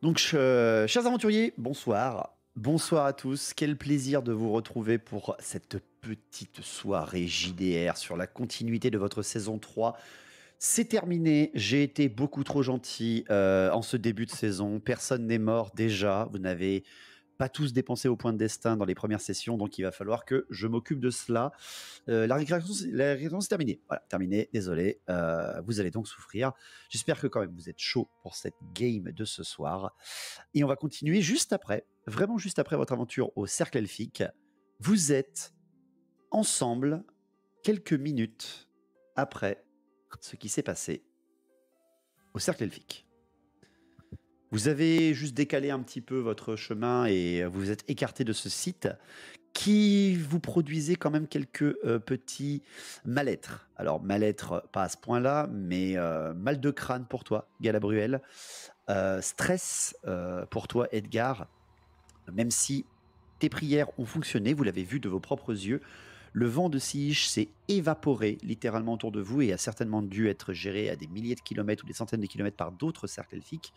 Donc, chers aventuriers, bonsoir. Bonsoir à tous. Quel plaisir de vous retrouver pour cette petite soirée JDR sur la continuité de votre saison 3. C'est terminé. J'ai été beaucoup trop gentil en ce début de saison. Personne n'est mort déjà. Vous n'avez pas tous dépensé au point de destin dans les premières sessions, donc il va falloir que je m'occupe de cela. La récréation, c'est terminé. Voilà, terminé. Désolé. Vous allez donc souffrir. J'espère que quand même vous êtes chaud pour cette game de ce soir. Et on va continuer juste après, vraiment juste après votre aventure au Cercle Elfique. Vous êtes ensemble quelques minutes après ce qui s'est passé au Cercle Elfique. Vous avez juste décalé un petit peu votre chemin et vous vous êtes écarté de ce site qui vous produisait quand même quelques petits mal-être. Alors, mal-être, pas à ce point-là, mais mal de crâne pour toi, Galabruel. Stress pour toi, Edgar. Même si tes prières ont fonctionné, vous l'avez vu de vos propres yeux, le vent de Siege s'est évaporé littéralement autour de vous et a certainement dû être géré à des milliers de kilomètres ou des centaines de kilomètres par d'autres cercles elfiques.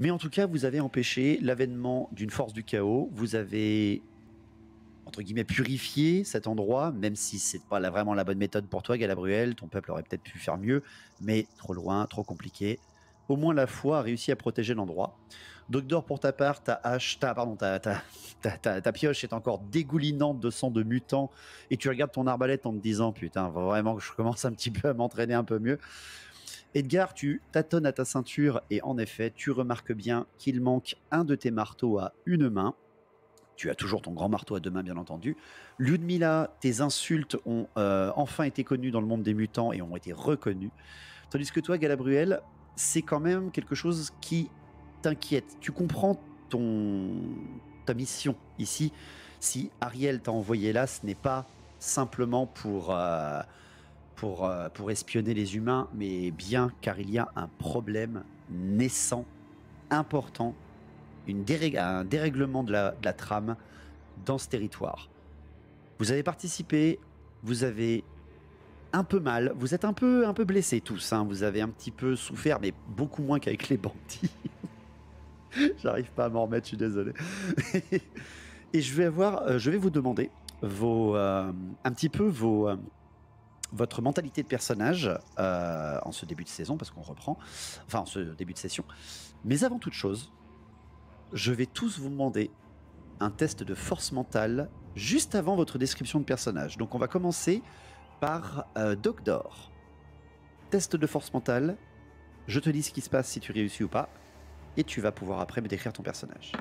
Mais en tout cas, vous avez empêché l'avènement d'une force du chaos. Vous avez, entre guillemets, purifié cet endroit, même si c'est pas vraiment la bonne méthode pour toi, Galabruel. Ton peuple aurait peut-être pu faire mieux, mais trop loin, trop compliqué. Au moins la foi a réussi à protéger l'endroit. Dogdor, pour ta part, ta pioche est encore dégoulinante de sang de mutant et tu regardes ton arbalète en te disant putain, vraiment que je commence un petit peu à m'entraîner un peu mieux. Edgar, tu tâtonnes à ta ceinture et en effet, tu remarques bien qu'il manque un de tes marteaux à une main. Tu as toujours ton grand marteau à deux mains, bien entendu. Ludmilla, tes insultes ont enfin été connues dans le monde des mutants et ont été reconnues. Tandis que toi, Galabruel, c'est quand même quelque chose qui t'inquiète. Tu comprends ta mission ici. Si Ariel t'a envoyé là, ce n'est pas simplement pour espionner les humains, mais bien car il y a un problème naissant, important, un dérèglement de la trame dans ce territoire. Vous avez participé, vous avez un peu mal, vous êtes un peu blessés tous, hein. Vous avez un petit peu souffert, mais beaucoup moins qu'avec les bandits. J'arrive pas à m'en remettre, je suis désolé. Et je vais vous demander un petit peu votre mentalité de personnage en ce début de saison, parce qu'on reprend, enfin en ce début de session. Mais avant toute chose, je vais tous vous demander un test de force mentale juste avant votre description de personnage. Donc on va commencer par Dogdor. Test de force mentale, je te dis ce qui se passe si tu réussis ou pas, et tu vas pouvoir après me décrire ton personnage.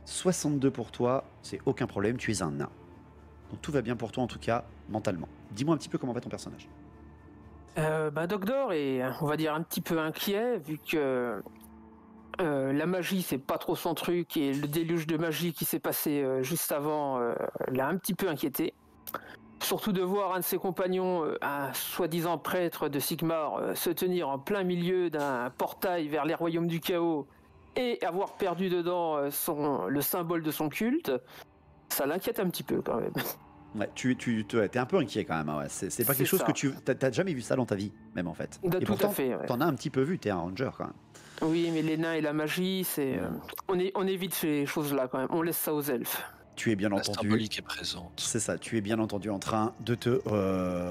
62 pour toi, c'est aucun problème, tu es un nain. Donc tout va bien pour toi en tout cas, mentalement. Dis-moi un petit peu comment va ton personnage. Dogdor est, on va dire, un petit peu inquiet, vu que la magie, c'est pas trop son truc, et le déluge de magie qui s'est passé juste avant l'a un petit peu inquiété. Surtout de voir un de ses compagnons, un soi-disant prêtre de Sigmar, se tenir en plein milieu d'un portail vers les royaumes du chaos et avoir perdu dedans le symbole de son culte, ça l'inquiète un petit peu quand même. Ouais, t'es un peu inquiet quand même. Ouais. C'est pas quelque chose que t'as jamais vu ça dans ta vie, même en fait. Et pourtant, t'en as un petit peu vu, t'es un ranger quand même. Oui, mais les nains et la magie, on évite ces choses-là quand même, on laisse ça aux elfes. Tu es bien entendu. La symbolique est présente. C'est ça, tu es bien entendu en train de te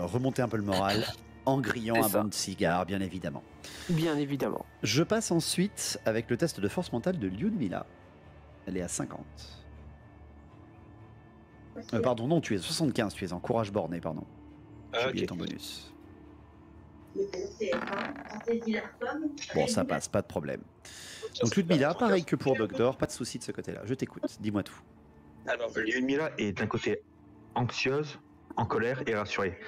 remonter un peu le moral en grillant un bon de cigare, bien évidemment. Bien évidemment. Je passe ensuite avec le test de force mentale de Lyudmila. Elle est à 50. Pardon, non, tu es 75, tu es en courage borné, pardon. J'ai oublié ton bonus. Bon, ça passe, pas de problème. Donc Lyudmila, pareil que pour Dogdor, pas de souci de ce côté-là. Je t'écoute, dis-moi tout. Alors, Lyudmila est d'un côté anxieuse, en colère et rassurée.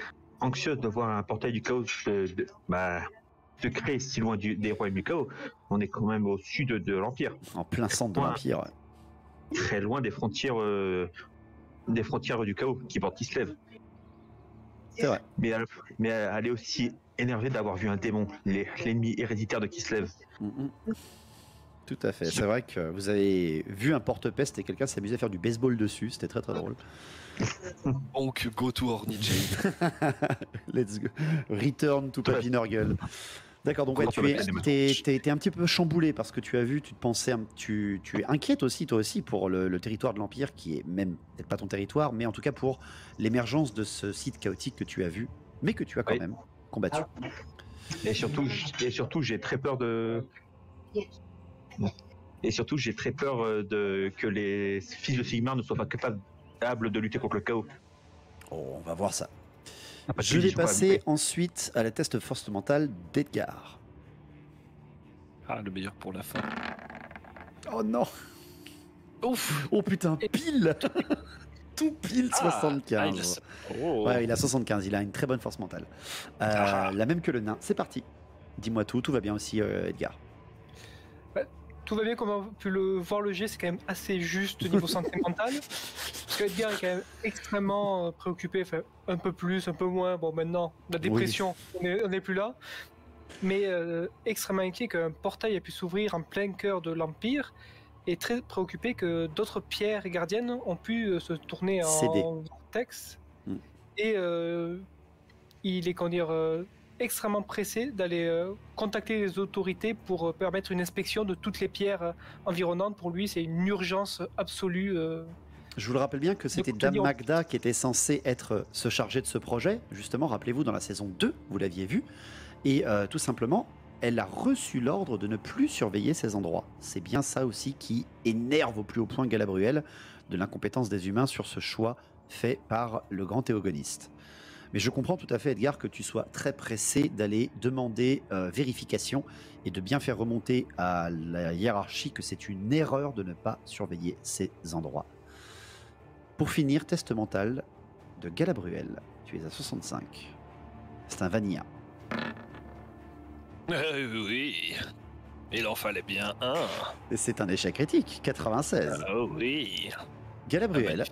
Anxieuse de voir un portail du chaos se créer si loin des royaumes du chaos. On est quand même au sud de l'Empire. En plein centre de l'Empire, ouais. Très loin des frontières du chaos qui portent Kislev. C'est vrai. Mais elle est aussi énervée d'avoir vu un démon, l'ennemi héréditaire de Kislev. Tout à fait. C'est vrai que vous avez vu un porte-peste et quelqu'un s'amusait à faire du baseball dessus. C'était très très drôle. Donc, go to Ornithine. Let's go. Return to Papy Nurgle. D'accord, donc ouais, tu es un petit peu chamboulé parce que tu as vu, tu te pensais, tu es inquiète aussi, toi aussi, pour le territoire de l'Empire, qui est même peut-être pas ton territoire, mais en tout cas pour l'émergence de ce site chaotique que tu as vu, mais que tu as quand même combattu. Et surtout, j'ai très peur de. Et surtout, j'ai très peur que les fils de Sigmar ne soient pas capables de lutter contre le chaos. Oh, on va voir ça. Parce Je vais passer ensuite à la test force mentale d'Edgar. Ah, le meilleur pour la fin. Oh non. Ouf. Oh putain, pile. Tout pile 75. Ouais, il a 75, il a une très bonne force mentale. La même que le nain. C'est parti. Dis-moi tout va bien aussi, Edgar. Tout va bien, comme on a pu le voir, le jet c'est quand même assez juste au niveau santé mentale. Parce qu'Edgar est quand même extrêmement préoccupé, enfin, un peu plus, un peu moins. Bon, maintenant, la dépression, on n'est plus là. Mais extrêmement inquiet qu'un portail ait pu s'ouvrir en plein cœur de l'Empire. Et très préoccupé que d'autres pierres gardiennes ont pu se tourner en vortex. Et il est, comment dire, extrêmement pressé d'aller contacter les autorités pour permettre une inspection de toutes les pierres environnantes. Pour lui, c'est une urgence absolue. Je vous le rappelle bien que c'était Dame Magda qui était censée se charger de ce projet. Justement, rappelez-vous, dans la saison 2, vous l'aviez vu. Et tout simplement, elle a reçu l'ordre de ne plus surveiller ces endroits. C'est bien ça aussi qui énerve au plus haut point Galabruel, de l'incompétence des humains sur ce choix fait par le grand théogoniste. Mais je comprends tout à fait, Edgar, que tu sois très pressé d'aller demander vérification et de bien faire remonter à la hiérarchie que c'est une erreur de ne pas surveiller ces endroits. Pour finir, test mental de Galabruel. Tu es à 65. C'est un vanilla. Oui, il en fallait bien un. Et c'est un échec critique, 96. Oui. Galabruel.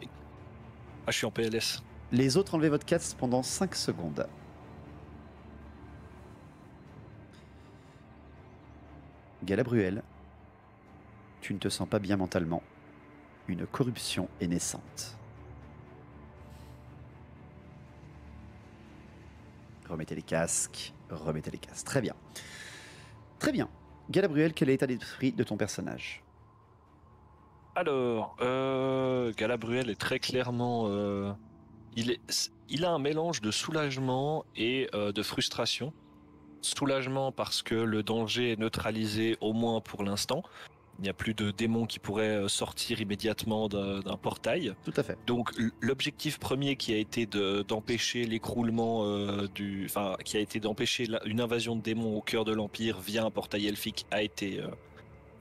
Je suis en PLS. Les autres, enlevez votre casque pendant 5 secondes. Galabruel, tu ne te sens pas bien mentalement. Une corruption est naissante. Remettez les casques, remettez les casques. Très bien. Très bien. Galabruel, quel est l'état d'esprit de ton personnage ? Alors, Galabruel est très clairement... Il a un mélange de soulagement et de frustration. Soulagement parce que le danger est neutralisé, au moins pour l'instant. Il n'y a plus de démons qui pourraient sortir immédiatement d'un portail. Tout à fait. Donc l'objectif premier qui a été d'empêcher l'écroulement qui a été d'empêcher une invasion de démons au cœur de l'Empire via un portail elfique a été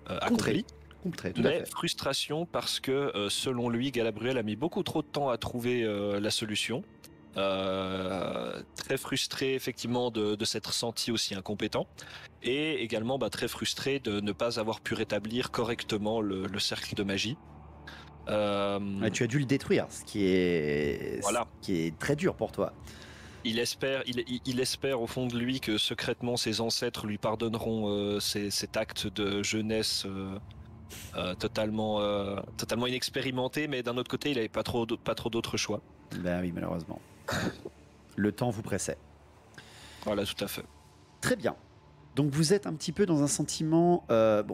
accompli. Mais frustration parce que selon lui, Galabruel a mis beaucoup trop de temps à trouver la solution. Très frustré effectivement de s'être senti aussi incompétent et également très frustré de ne pas avoir pu rétablir correctement le cercle de magie. Tu as dû le détruire, ce qui est très dur pour toi. Il espère au fond de lui que secrètement ses ancêtres lui pardonneront cet acte de jeunesse totalement inexpérimenté, mais d'un autre côté il n'avait pas trop d'autres choix. Ben oui, malheureusement. Le temps vous pressait. Voilà, tout à fait. Très bien. Donc vous êtes un petit peu dans un sentiment...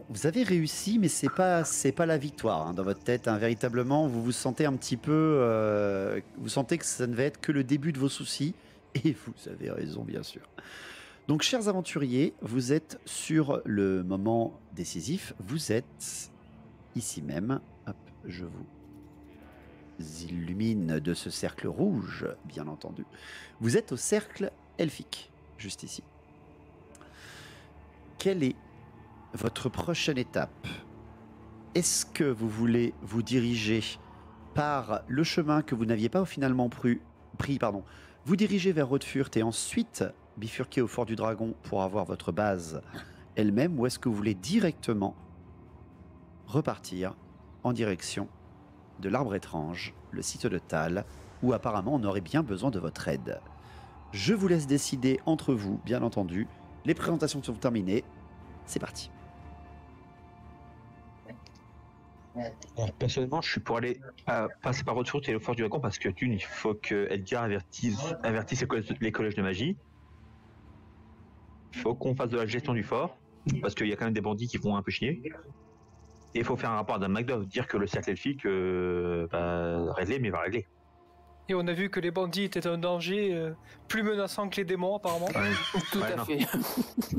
vous avez réussi, mais c'est pas la victoire dans votre tête. Véritablement, vous vous sentez un petit peu... vous sentez que ça ne va être que le début de vos soucis. Et vous avez raison, bien sûr. Donc, chers aventuriers, vous êtes sur le moment décisif. Vous êtes ici même. Hop, je vous illumine de ce cercle rouge, bien entendu. Vous êtes au cercle elfique, juste ici. Quelle est votre prochaine étape ? Est-ce que vous voulez vous diriger par le chemin que vous n'aviez pas finalement pris, vous diriger vers Haute-Furth et ensuite bifurquer au Fort du Dragon pour avoir votre base elle-même, ou est-ce que vous voulez directement repartir en direction de l'Arbre Étrange, le site de Thal, où apparemment on aurait bien besoin de votre aide? Je vous laisse décider entre vous, bien entendu. Les présentations sont terminées. C'est parti. Personnellement, je suis pour aller passer par Haute-Furth et au Fort du Dragon parce que il faut que Edgar avertisse les collèges de magie. faut qu'on fasse de la gestion du fort, parce qu'il y a quand même des bandits qui font un peu chier. Et il faut faire un rapport à Dame Magda, dire que le cercle elfique régler, mais va régler. Et on a vu que les bandits étaient un danger plus menaçant que les démons, apparemment. Tout à non. fait.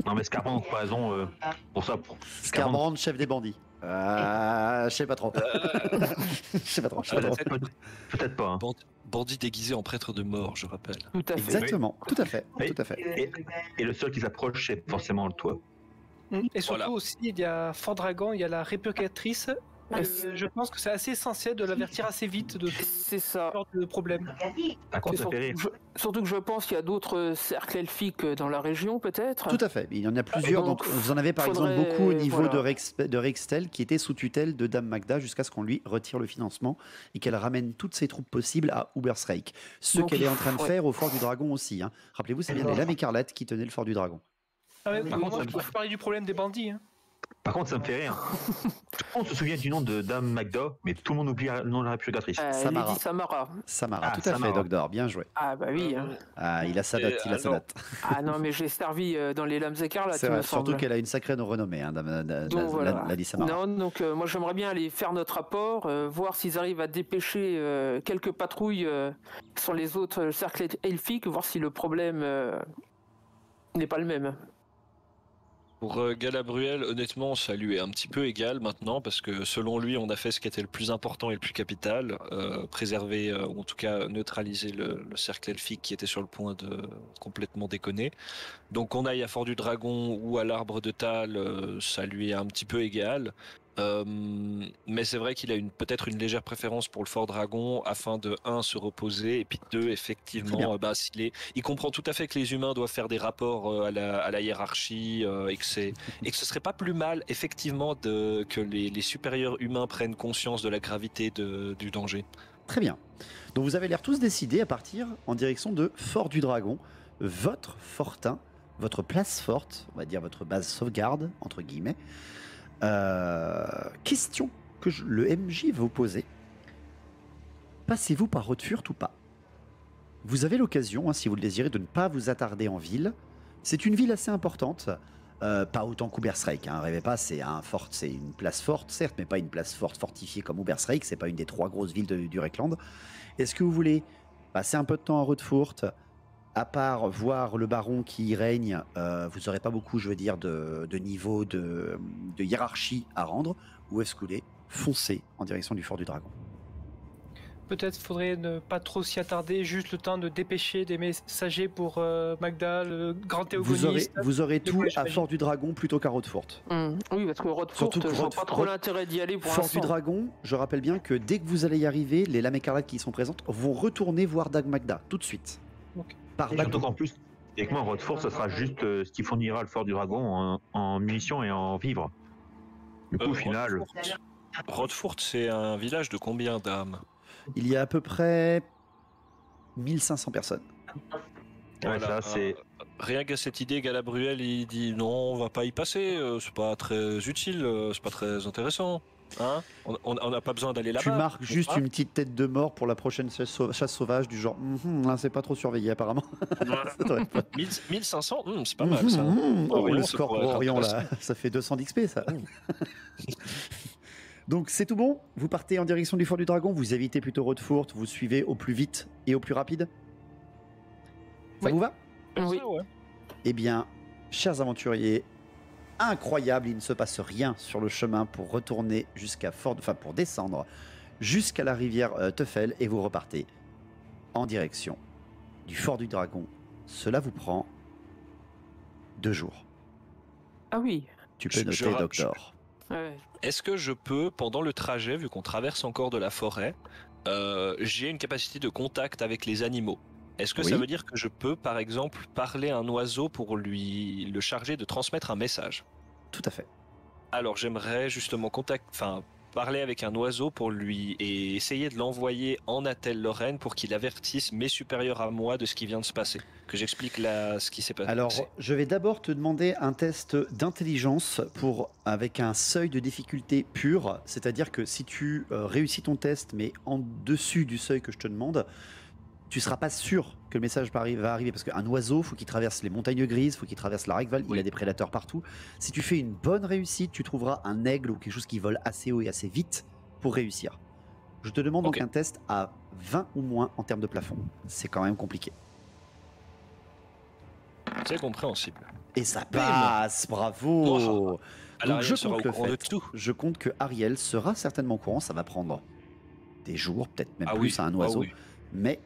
Non, mais Scarbrand, pas raison pour ça. Scarbrand, chef des bandits. Je sais pas trop. Je sais pas trop. Peut-être pas. Hein. Bandit déguisé en prêtre de mort, je rappelle. Tout à fait. Exactement, tout à fait. Oui. Tout à fait. Et le seul qui s'approche, c'est forcément toi. Et surtout Voilà. aussi, il y a Fort Dragon, il y a la répurgatrice. Je pense que c'est assez essentiel de l'avertir assez vite de ce C'est ça. genre de problème. Par contre, ça fait rire. Surtout que je pense qu'il y a d'autres cercles elfiques dans la région, peut-être. Tout à fait. Il y en a plusieurs. Donc, Vous en avez par faudrait- exemple beaucoup au niveau voilà. de Rextel qui était sous tutelle de Dame Magda jusqu'à ce qu'on lui retire le financement et qu'elle ramène toutes ses troupes possibles à Ubersreik. Ce Donc, qu'elle est en train de ouais. faire au Fort du Dragon aussi. Hein. Rappelez-vous, c'est bien les Lames Écarlates qui tenaient le Fort du Dragon. Ah ouais, Par contre, je parlais du problème des bandits. Hein. Par contre, ça me fait rire. Tout le monde se souvient du nom de Dame Magda, mais tout le monde oublie le nom de la répurgatrice. Samara. Lady Samara. Samara, Ah, tout à Samara. fait, Dogdor, bien joué. Ah bah oui. Hein. Ah, il a sa date, il a sa alors- date. Ah non, mais j'ai servi dans les lames écarlates, C'est il me vrai, surtout semble. qu'elle a une sacrée renommée, hein, Donc voilà. Lady Samara. Non, donc moi j'aimerais bien aller faire notre rapport, voir s'ils arrivent à dépêcher quelques patrouilles sur les autres cercles elfiques, voir si le problème n'est pas le même. Pour Galabruel, honnêtement, ça lui est un petit peu égal maintenant, parce que selon lui, on a fait ce qui était le plus important et le plus capital, préserver, ou en tout cas neutraliser le cercle elfique qui était sur le point de complètement déconner. Donc qu'on aille à Fort du Dragon ou à l'Arbre de Tal, ça lui est un petit peu égal. Mais c'est vrai qu'il a peut-être une légère préférence pour le Fort Dragon afin de 1 se reposer et puis 2 Très effectivement bien. il comprend tout à fait que les humains doivent faire des rapports à la hiérarchie et que ce serait pas plus mal effectivement que les supérieurs humains prennent conscience de la gravité du danger. Très bien. Donc vous avez l'air tous décidés à partir en direction de Fort du Dragon, votre fortin, votre place forte, on va dire votre base sauvegarde, entre guillemets. Question que le MJ va vous poser. Passez-vous par Haute-Furte ou pas? Vous avez l'occasion, hein, si vous le désirez, de ne pas vous attarder en ville. C'est une ville assez importante, pas autant qu'Ubersreik, hein, rêvez pas, c'est une place forte, certes, mais pas une place forte fortifiée comme Ubersreik, c'est pas une des 3 grosses villes du Reikland. Est-ce que vous voulez passer un peu de temps à Haute-Furte, à part voir le baron qui y règne, vous n'aurez pas beaucoup, je veux dire, de niveau de hiérarchie à rendre, ou est-ce que vous voulez foncer en direction du Fort du Dragon? Peut-être faudrait ne pas trop s'y attarder, juste le temps de dépêcher des messagers pour Magda, le grand théogoniste. Vous aurez tout quoi, à j'imagine. Fort du Dragon plutôt qu'à Haute-Furte. Oui, parce que Rodfort, Surtout que je vois pas trop l'intérêt d'y aller pour Fort l'instant. du Dragon, je rappelle bien que dès que vous allez y arriver, les Lames Écarlates qui y sont présentes vont retourner voir Dame Magda tout de suite. Ok. Par Et bateau. surtout qu'en plus, techniquement, Rodfort, ce sera juste ce qui fournira le Fort du Dragon en munitions et en vivres. Du coup, au final, Rodfort, c'est un village de combien d'âmes? Il y a à peu près 1500 personnes. ça, c'est- Rien qu'à cette idée, Galabruel, il dit non, on va pas y passer, c'est pas très utile, c'est pas très intéressant. Hein, on n'a pas besoin d'aller là-bas. Tu marques n'est-ce juste pas une petite tête de mort pour la prochaine chasse sauvage du genre là c'est pas trop surveillé apparemment. Ça devrait pas- 1500, c'est pas mal ça. Oh, Orion, le ça score pourrait pour être Orion là, intéressant. ça fait 200 d'XP ça. Donc c'est tout bon, vous partez en direction du Fort du Dragon, vous évitez plutôt Haute-Furte, vous suivez au plus vite et au plus rapide. Ça Oui. vous va? Oui. Ça, ouais. Eh bien, chers aventuriers, incroyable, il ne se passe rien sur le chemin pour retourner pour descendre jusqu'à la rivière Teufel et vous repartez en direction du Fort du Dragon. Cela vous prend 2 jours. Ah oui. Tu peux Je noter, Doctor. Ouais. Est-ce que je peux, pendant le trajet, vu qu'on traverse encore de la forêt, j'ai une capacité de contact avec les animaux? Est-ce que Oui. ça veut dire que je peux, par exemple, parler à un oiseau pour le charger de transmettre un message? Tout à fait. Alors j'aimerais justement parler avec un oiseau et essayer de l'envoyer en Attel-Lorraine pour qu'il avertisse mes supérieurs à moi de ce qui vient de se passer. Que j'explique là ce qui s'est passé. Alors, je vais d'abord te demander un test d'intelligence avec un seuil de difficulté pur, c'est-à-dire que si tu réussis ton test, mais en dessus du seuil que je te demande, tu seras pas sûr que le message va arriver parce qu'un oiseau, faut qu'il traverse les montagnes grises, faut qu'il traverse la Ragval, il a des prédateurs partout. Si tu fais une bonne réussite, tu trouveras un aigle ou quelque chose qui vole assez haut et assez vite pour réussir. Je te demande donc un test à 20 ou moins en termes de plafond. C'est quand même compliqué. C'est compréhensible. Et ça passe, bravo. Donc je compte que Ariel sera certainement au courant, ça va prendre des jours, peut-être même plus à un oiseau. Mais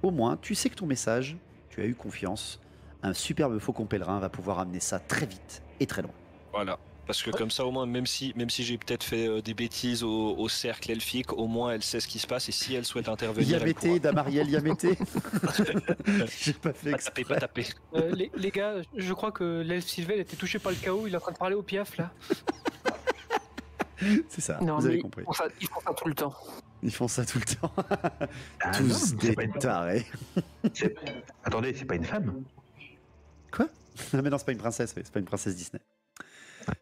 au moins, tu sais que ton message, tu as eu confiance, un superbe faucon pèlerin va pouvoir amener ça très vite et très loin. Voilà, parce que comme ça au moins, même si j'ai peut-être fait des bêtises au cercle elfique, au moins elle sait ce qui se passe et si elle souhaite intervenir, Yamete, Damariel, Yamete. J'ai pas fait exprès. Pas taper. Les gars, je crois que l'elfe Sylvain était touché par le chaos, il est en train de parler au piaf là. C'est ça, non, vous avez compris. Ils font ça tout le temps. Ils font ça tout le temps. Tous des tarés. Attendez, c'est pas une femme? Quoi? Mais non, c'est pas une princesse, c'est pas une princesse Disney.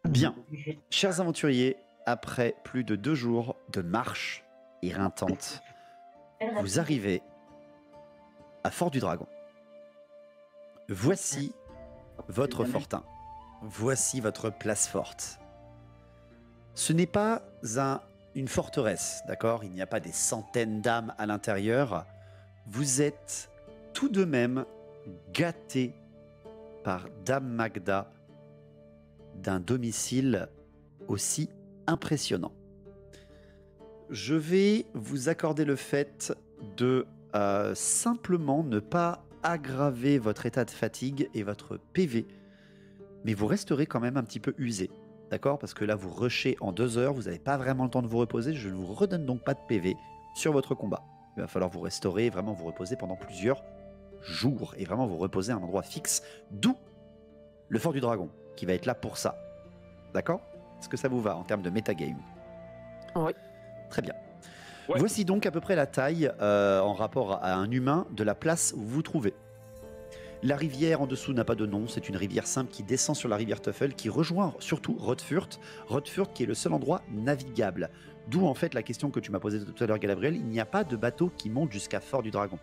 Bien, chers aventuriers, après plus de 2 jours de marche éreintante, vous arrivez à Fort du Dragon. Voici votre fortin. Voici votre place forte. Ce n'est pas une forteresse, d'accord? Il n'y a pas des centaines d'âmes à l'intérieur. Vous êtes tout de même gâtés par Dame Magda d'un domicile aussi impressionnant. Je vais vous accorder le fait de simplement ne pas aggraver votre état de fatigue et votre PV, mais vous resterez quand même un petit peu usé. D'accord? Parce que là, vous rushez en 2 heures, vous n'avez pas vraiment le temps de vous reposer, je ne vous redonne donc pas de PV sur votre combat. Il va falloir vous restaurer, vraiment vous reposer pendant plusieurs jours, et vraiment vous reposer à un endroit fixe, d'où le Fort du Dragon, qui va être là pour ça. D'accord? Est-ce que ça vous va en termes de metagame? Oui. Très bien. Ouais. Voici donc à peu près la taille, en rapport à un humain, de la place où vous vous trouvez. La rivière en dessous n'a pas de nom, c'est une rivière simple qui descend sur la rivière Tuffle, qui rejoint surtout Rodfurt. Rodfurt qui est le seul endroit navigable. D'où en fait la question que tu m'as posée tout à l'heure, Galadriel, il n'y a pas de bateau qui monte jusqu'à Fort du Dragon.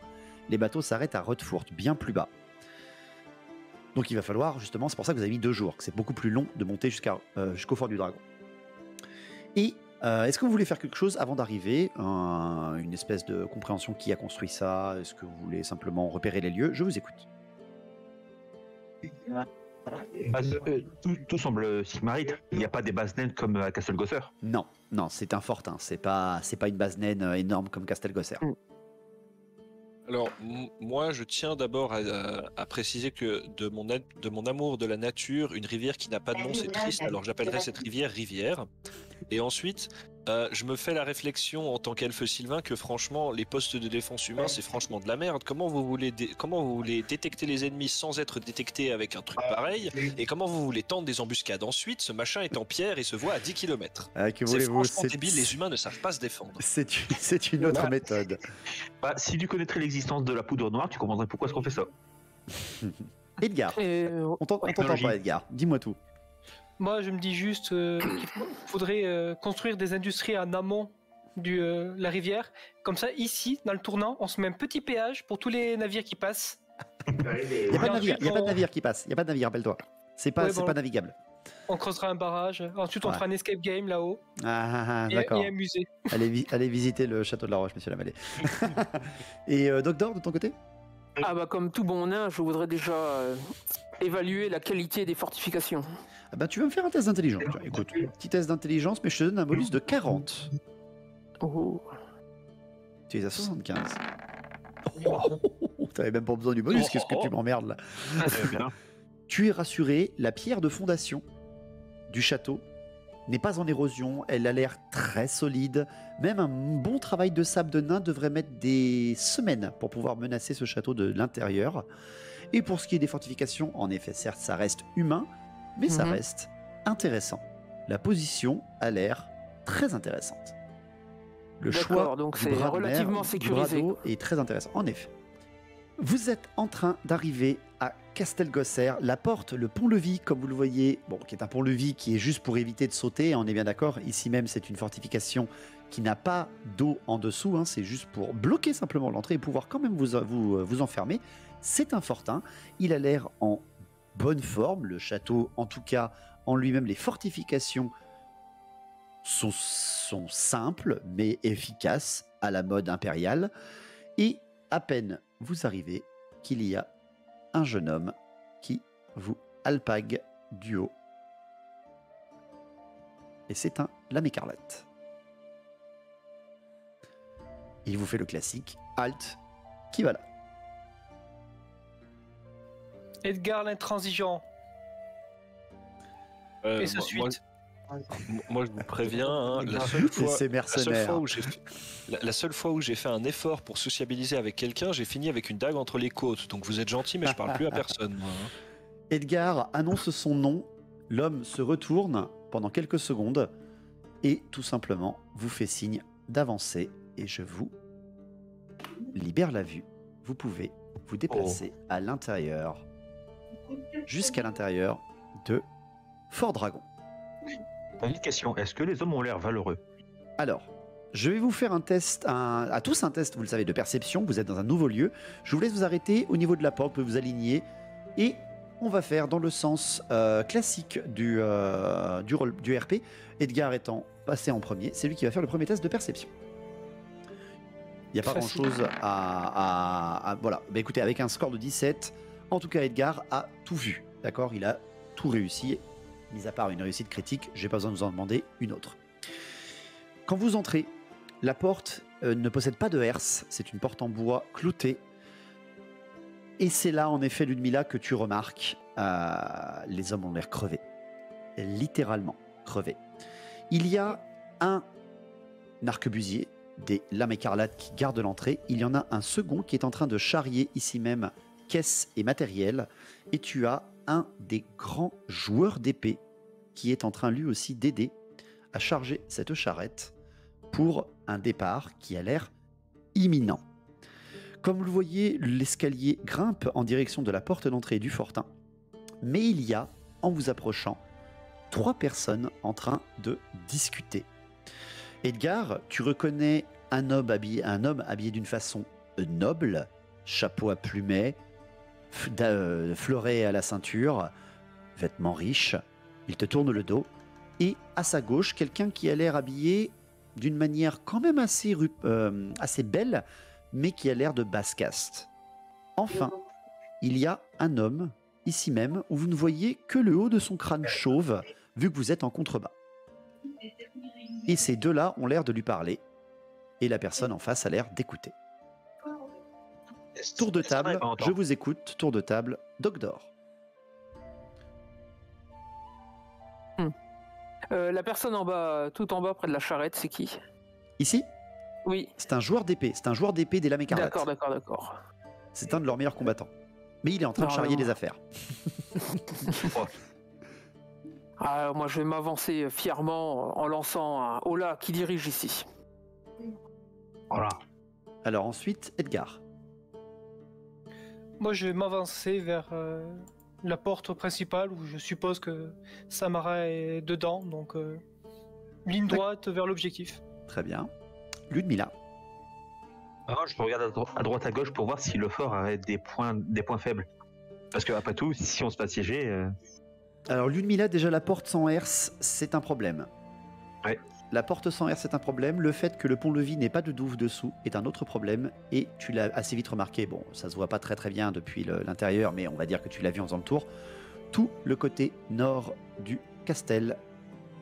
Les bateaux s'arrêtent à Rodfurt, bien plus bas. Donc il va falloir, justement, c'est pour ça que vous avez mis 2 jours, que c'est beaucoup plus long de monter jusqu'au Fort du Dragon. Et est-ce que vous voulez faire quelque chose avant d'arriver? Une espèce de compréhension qui a construit ça? Est-ce que vous voulez simplement repérer les lieux? Je vous écoute. Tout semble sigmarite. Il n'y a pas des bases naines comme à Castelgosser. Non, c'est un fortin. C'est pas une base naine énorme comme Castelgosser. Alors, moi, je tiens d'abord à préciser que de mon amour de la nature, une rivière qui n'a pas de nom, c'est triste, alors j'appellerai cette rivière rivière. Et ensuite, je me fais la réflexion en tant qu'elfe sylvain que franchement, les postes de défense humains, c'est franchement de la merde. Comment vous voulez détecter les ennemis sans être détecté avec un truc pareil? Et comment vous voulez tendre des embuscades? Ensuite, ce machin est en pierre et se voit à 10 km. C'est franchement débile, les humains ne savent pas se défendre. C'est une autre méthode. Si tu connaîtrais l'existence de la poudre noire, tu comprendrais pourquoi est-ce qu'on fait ça. Edgar, on t'entend pas, Edgar. Dis-moi tout. Moi, je me dis juste qu'il faudrait construire des industries en amont de la rivière. Comme ça, ici, dans le tournant, on se met un petit péage pour tous les navires qui passent. Il n'y a pas de navire qui passe. Il n'y a pas de navire, rappelle-toi. C'est pas navigable. On creusera un barrage. Ensuite, on fera un escape game là-haut. D'accord. Et un musée. Allez visiter le château de la Roche, messieurs la Vallée. Et Doctor, de ton côté? Ah bah comme tout bon nain, je voudrais déjà évaluer la qualité des fortifications. Ah bah tu vas me faire un test d'intelligence. Écoute, petit test d'intelligence, mais je te donne un bonus de 40. Oh. Tu es à 75. T'avais même pas besoin du bonus, qu'est-ce que tu m'emmerdes là? Bien. Tu es rassuré, la pierre de fondation du château n'est pas en érosion, elle a l'air très solide. Même un bon travail de sable de nain devrait mettre des semaines pour pouvoir menacer ce château de l'intérieur. Et pour ce qui est des fortifications, en effet, certes, ça reste humain, mais ça reste intéressant. La position a l'air très intéressante. Le choix donc du c'est bras de relativement mer, sécurisé. du bras d'eau est très intéressant. En effet. Vous êtes en train d'arriver à Castelgosser, la porte, le pont-levis, comme vous le voyez, bon, qui est un pont-levis qui est juste pour éviter de sauter, on est bien d'accord. Ici même, c'est une fortification qui n'a pas d'eau en dessous, hein, c'est juste pour bloquer simplement l'entrée et pouvoir quand même vous enfermer. C'est un fortin, il a l'air en bonne forme, le château en tout cas en lui-même, les fortifications sont simples mais efficaces à la mode impériale, et à peine vous arrivez qu'il y a un jeune homme qui vous alpague du haut. Et c'est un lame écarlate. Il vous fait le classique halte, qui va là. Edgar l'intransigeant. Et sa suite. Moi, je vous préviens, hein, la seule fois où j'ai fait un effort pour sociabiliser avec quelqu'un, j'ai fini avec une dague entre les côtes. Donc vous êtes gentil, mais je parle plus à personne. Moi, hein. Edgar annonce son nom, l'homme se retourne pendant quelques secondes et tout simplement vous fait signe d'avancer et je vous libère la vue. Vous pouvez vous déplacer à l'intérieur, jusqu'à l'intérieur de Fort Dragon. Une question, est-ce que les hommes ont l'air valeureux? Alors, je vais vous faire un test, à tous un test, vous le savez, de perception. Vous êtes dans un nouveau lieu. Je vous laisse vous arrêter au niveau de la porte, vous pouvez vous aligner. Et on va faire dans le sens classique du RP. Edgar étant passé en premier, c'est lui qui va faire le premier test de perception. Il n'y a pas grand-chose à... Voilà, bah, écoutez, avec un score de 17, en tout cas Edgar a tout vu. D'accord, il a tout réussi. Mis à part une réussite critique, j'ai pas besoin de vous en demander une autre. Quand vous entrez, la porte ne possède pas de herse, c'est une porte en bois cloutée. Et c'est là, en effet, Ludmilla, que tu remarques, les hommes ont l'air crevés. Littéralement crevés. Il y a un arquebusier, des lames écarlates qui gardent l'entrée. Il y en a un second qui est en train de charrier ici même caisses et matériel. Et tu as un des grands joueurs d'épée qui est en train lui aussi d'aider à charger cette charrette pour un départ qui a l'air imminent. Comme vous le voyez, l'escalier grimpe en direction de la porte d'entrée du fortin, mais il y a, en vous approchant, 3 personnes en train de discuter. Edgar, tu reconnais un homme habillé d'une façon noble, chapeau à plumet, fleuret à la ceinture, vêtements riches. Il te tourne le dos et à sa gauche, quelqu'un qui a l'air habillé d'une manière quand même assez belle, mais qui a l'air de basse caste. Enfin, il y a un homme, ici même, où vous ne voyez que le haut de son crâne chauve, vu que vous êtes en contrebas. Et ces deux-là ont l'air de lui parler, et la personne en face a l'air d'écouter. Tour de table, je vous écoute, tour de table, Dogdor. La personne en bas, tout en bas, près de la charrette, c'est qui? Ici? Oui. C'est un joueur d'épée, des lames écarlates. D'accord. C'est un de leurs meilleurs combattants. Mais il est en train de charrier les affaires. Alors, moi, je vais m'avancer fièrement en lançant un « Hola, qui dirige ici ?» Voilà. Alors ensuite, Edgar. Moi, je vais m'avancer vers la porte principale où je suppose que Samara est dedans, donc ligne droite vers l'objectif. Très bien. Ludmilla. Alors, je regarde à droite à gauche pour voir si le fort a des points faibles. Parce que après tout, si on se fait assiéger... Alors Ludmilla, déjà la porte sans herse, c'est un problème. Ouais. La porte sans herse, c'est un problème. Le fait que le pont-levis n'ait pas de douve dessous est un autre problème. Et tu l'as assez vite remarqué. Bon, ça se voit pas très bien depuis l'intérieur, mais on va dire que tu l'as vu en faisant le tour. Tout le côté nord du castel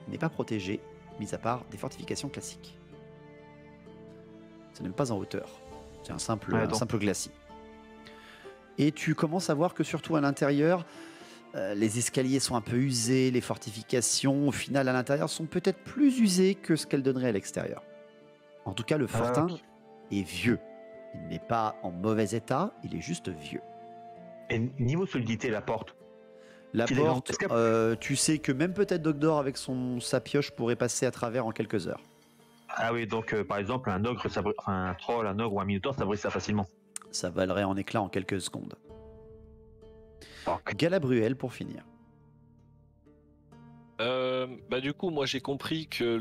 n'est pas protégé, mis à part des fortifications classiques. Ce n'est même pas en hauteur. C'est un simple glacis. Et tu commences à voir que surtout à l'intérieur, les escaliers sont un peu usés, les fortifications, au final, à l'intérieur, sont peut-être plus usées que ce qu'elles donneraient à l'extérieur. En tout cas, le fortin est vieux. Il n'est pas en mauvais état, il est juste vieux. Et niveau solidité, la porte? La porte, tu sais que même peut-être Dogdor avec sa pioche pourrait passer à travers en quelques heures. Ah oui, donc par exemple, un ogre, un troll, un ogre ou un minotaure, ça brise ça facilement. Ça valerait en éclats en quelques secondes. Galabruel pour finir. Du coup, moi j'ai compris que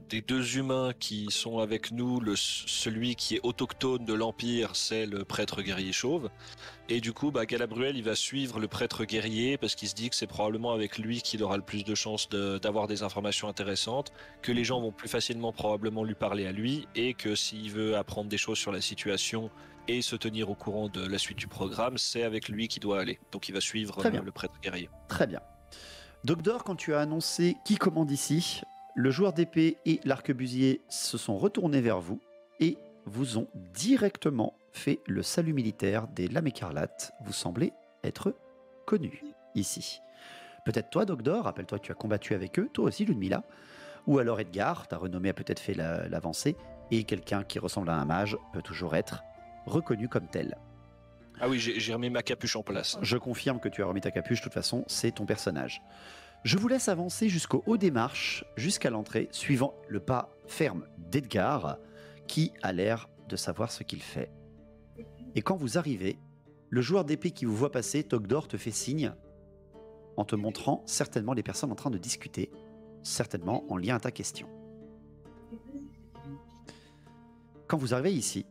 des deux humains qui sont avec nous, celui qui est autochtone de l'Empire, c'est le prêtre guerrier chauve. Et du coup, Galabruel, il va suivre le prêtre guerrier parce qu'il se dit que c'est probablement avec lui qu'il aura le plus de chances d'avoir des informations intéressantes, que les gens vont plus facilement probablement lui parler à lui, et que s'il veut apprendre des choses sur la situation et se tenir au courant de la suite du programme, c'est avec lui qu'il doit aller. Donc il va suivre le prêtre guerrier. Très bien. Dogdor, quand tu as annoncé qui commande ici, le joueur d'épée et l'arquebusier se sont retournés vers vous et vous ont directement fait le salut militaire des Lames Écarlates. Vous semblez être connu ici. Peut-être toi, Dogdor, rappelle-toi que tu as combattu avec eux, toi aussi, Ludmilla. Ou alors Edgar, ta renommée a peut-être fait l'avancée, et quelqu'un qui ressemble à un mage peut toujours être reconnu comme tel. Ah oui, j'ai remis ma capuche en place. Je confirme que tu as remis ta capuche, de toute façon, c'est ton personnage. Je vous laisse avancer jusqu'au haut des marches, jusqu'à l'entrée, suivant le pas ferme d'Edgar, qui a l'air de savoir ce qu'il fait. Et quand vous arrivez, le joueur d'épée qui vous voit passer, Dogdor, te fait signe en te montrant certainement les personnes en train de discuter, certainement en lien à ta question. Quand vous arrivez ici,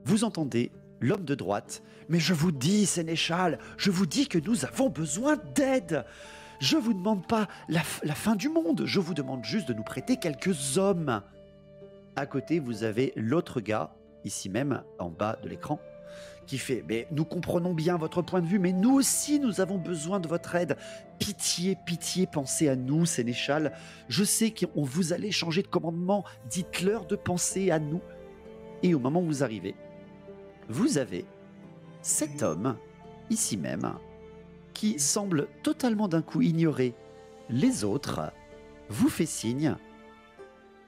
vous entendez l'homme de droite. Mais je vous dis, Sénéchal, je vous dis que nous avons besoin d'aide. Je vous demande pas la fin du monde, je vous demande juste de nous prêter quelques hommes. À côté, vous avez l'autre gars, ici même, en bas de l'écran, qui fait « Mais nous comprenons bien votre point de vue, mais nous aussi, nous avons besoin de votre aide. Pitié, pitié, pensez à nous, Sénéchal. Je sais qu'on vous allez changer de commandement. Dites-leur de penser à nous. » Et au moment où vous arrivez, vous avez cet homme, ici même, qui semble totalement d'un coup ignorer les autres, vous fait signe,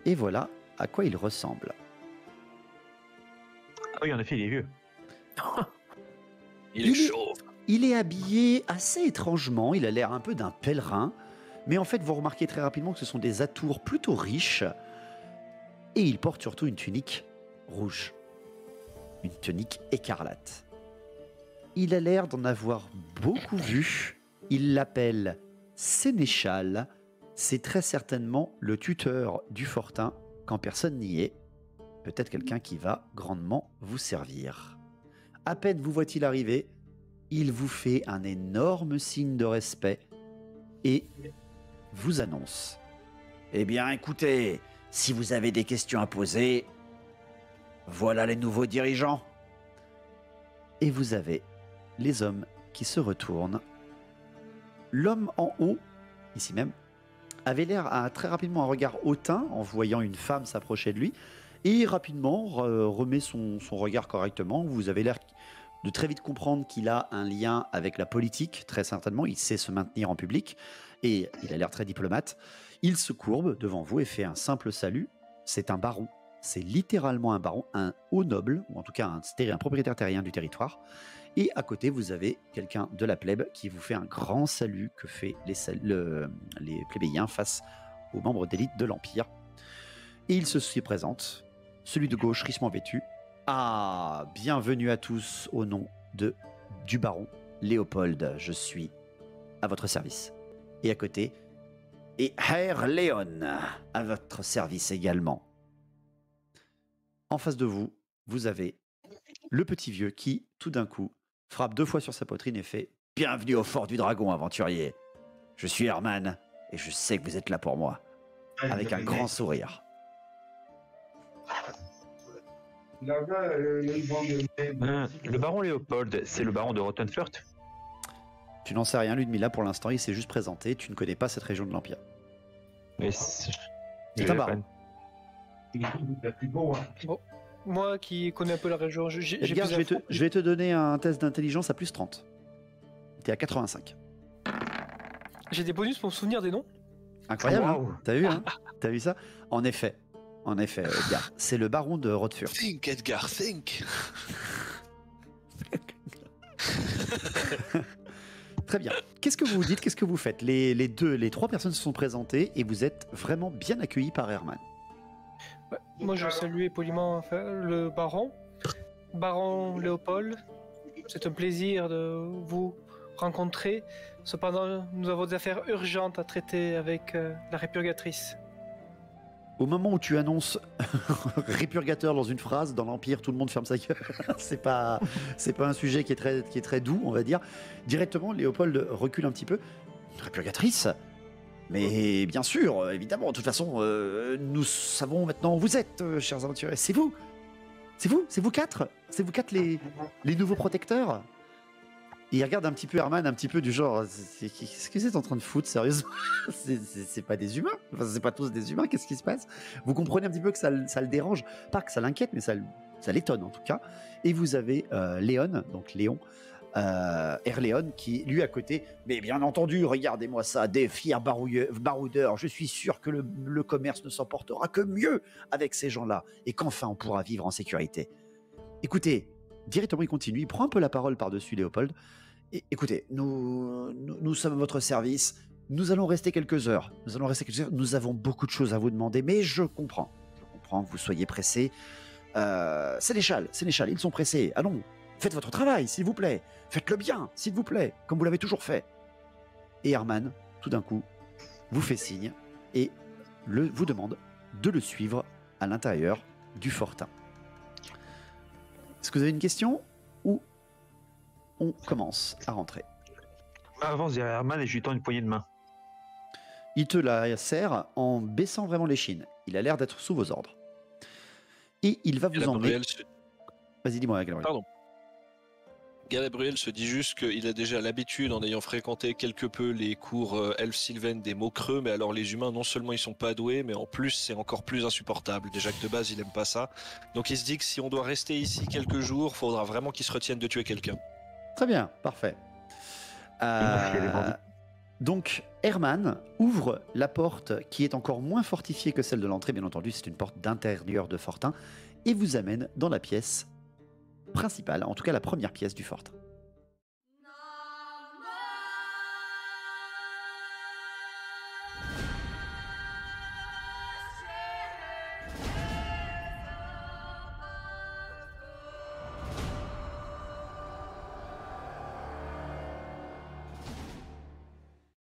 et voilà à quoi il ressemble. Ah oui, en effet, il est vieux. Il est chauve. Il est habillé assez étrangement, il a l'air un peu d'un pèlerin, mais en fait vous remarquez très rapidement que ce sont des atours plutôt riches, et il porte surtout une tunique rouge, une tunique écarlate. Il a l'air d'en avoir beaucoup vu, il l'appelle Sénéchal, c'est très certainement le tuteur du fortin quand personne n'y est, peut-être quelqu'un qui va grandement vous servir. À peine vous voit-il arriver, il vous fait un énorme signe de respect et vous annonce. Eh bien, écoutez, si vous avez des questions à poser, voilà les nouveaux dirigeants. Et vous avez les hommes qui se retournent. L'homme en haut, ici même, avait l'air à très rapidement un regard hautain en voyant une femme s'approcher de lui et rapidement remet son regard correctement. Vous avez l'air de très vite comprendre qu'il a un lien avec la politique, très certainement. Il sait se maintenir en public et il a l'air très diplomate. Il se courbe devant vous et fait un simple salut. C'est un baron. C'est littéralement un baron, un haut noble, ou en tout cas un propriétaire terrien du territoire. Et à côté, vous avez quelqu'un de la plèbe qui vous fait un grand salut que fait les plébéiens face aux membres d'élite de l'Empire. Et il se présente, celui de gauche, richement vêtu. Ah, bienvenue à tous au nom du baron Léopold. Je suis à votre service. Et à côté, et Herr Léon, à votre service également. En face de vous, vous avez le petit vieux qui, tout d'un coup, frappe 2 fois sur sa poitrine et fait « Bienvenue au fort du dragon, aventurier. Je suis Herman et je sais que vous êtes là pour moi. » Avec un grand sourire. Le baron Léopold, c'est le baron de Rottenfurt? Tu n'en sais rien, Ludmilla, pour l'instant, il s'est juste présenté. Tu ne connais pas cette région de l'Empire. Mais c'est un baron. Bon, moi qui connais un peu la région, Edgar, je vais te donner un test d'intelligence à plus 30. T'es à 85. J'ai des bonus pour me souvenir des noms. Incroyable, wow. Hein. T'as vu, hein? T'as vu ça? En effet, Edgar, c'est le baron de Rottenfurt. Think, Edgar, think. Très bien. Qu'est-ce que vous dites? Qu'est-ce que vous faites? Les 3 personnes se sont présentées et vous êtes vraiment bien accueillis par Herman. Ouais, moi je salue poliment le baron Léopold. C'est un plaisir de vous rencontrer. Cependant, nous avons des affaires urgentes à traiter avec la répurgatrice. Au moment où tu annonces répurgateur dans une phrase, dans l'Empire, tout le monde ferme sa gueule. c'est pas un sujet qui est très doux, on va dire. Directement, Léopold recule un petit peu. Une répurgatrice ? Mais bien sûr, évidemment. De toute façon, nous savons maintenant où vous êtes, chers aventuriers. C'est vous. C'est vous quatre les nouveaux protecteurs. Et il regarde un petit peu Herman, un petit peu du genre, qu'est-ce que c'est en train de foutre, sérieusement? C'est pas des humains, enfin, c'est pas tous des humains, qu'est-ce qui se passe? Vous comprenez un petit peu que ça le dérange, pas que ça l'inquiète, mais ça l'étonne en tout cas. Et vous avez Léon, donc Léon, Erléon, qui lui à côté, mais bien entendu, regardez-moi ça, des fiers baroudeurs, je suis sûr que le commerce ne s'en portera que mieux avec ces gens-là, et qu'enfin on pourra vivre en sécurité. Écoutez, directement il continue, il prend un peu la parole par-dessus Léopold. Et, écoutez, nous sommes à votre service, nous allons rester quelques heures, nous avons beaucoup de choses à vous demander, mais je comprends que vous soyez pressés. Sénéchal, ils sont pressés, allons, faites votre travail, s'il vous plaît, faites-le bien, s'il vous plaît, comme vous l'avez toujours fait. Et Herman, tout d'un coup, vous fait signe et vous demande de le suivre à l'intérieur du fortin. Est-ce que vous avez une question ou on commence à rentrer? Avance derrière Herman et je lui tends une poignée de main. Il te la serre en baissant vraiment l'échine. Il a l'air d'être sous vos ordres. Et il va vous emmener... Vas-y, dis-moi, Gabriel. Pardon. Gabriel se dit juste qu'il a déjà l'habitude, en ayant fréquenté quelque peu les cours elfes sylvaines, des mots creux, mais alors les humains, non seulement ils sont pas doués, mais en plus c'est encore plus insupportable. Déjà que de base il aime pas ça. Donc il se dit que si on doit rester ici quelques jours, faudra vraiment qu'il se retienne de tuer quelqu'un. Très bien, parfait. Donc Herman ouvre la porte qui est encore moins fortifiée que celle de l'entrée, bien entendu, c'est une porte d'intérieur de fortin, et vous amène dans la pièce principale, en tout cas la première pièce du fortin.